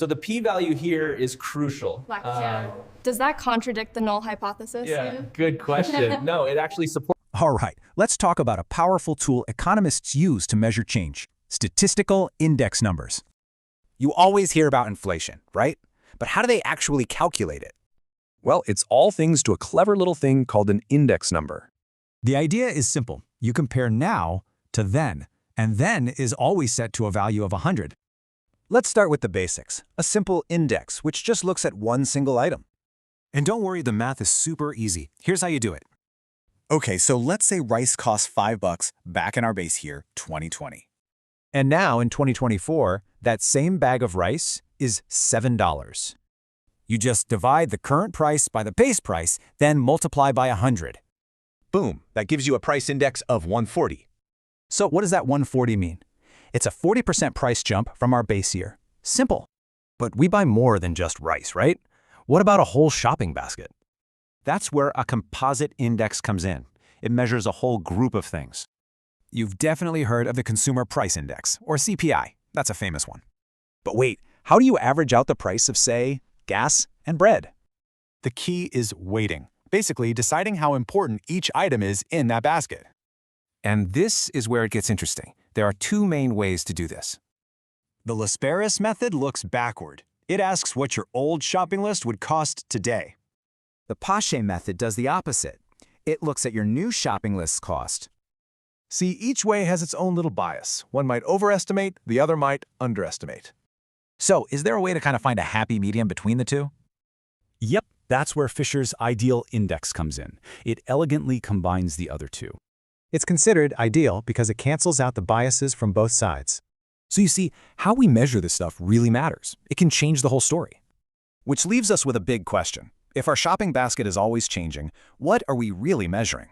So the p-value here is crucial. Does that contradict the null hypothesis? Yeah, good question. No, it actually supports. All right, let's talk about a powerful tool economists use to measure change: statistical index numbers. You always hear about inflation, right? But how do they actually calculate it? Well, it's all things to a clever little thing called an index number. The idea is simple. You compare now to then, and then is always set to a value of 100. Let's start with the basics, a simple index, which just looks at one single item. And don't worry, the math is super easy. Here's how you do it. Okay, so let's say rice costs $5 back in our base year, 2020. And now, in 2024, that same bag of rice is $7. You just divide the current price by the base price, then multiply by 100. Boom, that gives you a price index of 140. So what does that 140 mean? It's a 40% price jump from our base year. Simple. But we buy more than just rice, right? What about a whole shopping basket? That's where a composite index comes in. It measures a whole group of things. You've definitely heard of the Consumer Price Index, or CPI. That's a famous one. But wait, how do you average out the price of, say, gas and bread? The key is weighting, basically deciding how important each item is in that basket. And this is where it gets interesting. There are two main ways to do this. The Lasperis method looks backward. It asks what your old shopping list would cost today. The Pache method does the opposite. It looks at your new shopping list's cost. See, each way has its own little bias. One might overestimate, the other might underestimate. So, is there a way to kind of find a happy medium between the two? Yep, that's where Fisher's ideal index comes in. It elegantly combines the other two. It's considered ideal because it cancels out the biases from both sides. So you see, how we measure this stuff really matters. It can change the whole story. Which leaves us with a big question. If our shopping basket is always changing, what are we really measuring?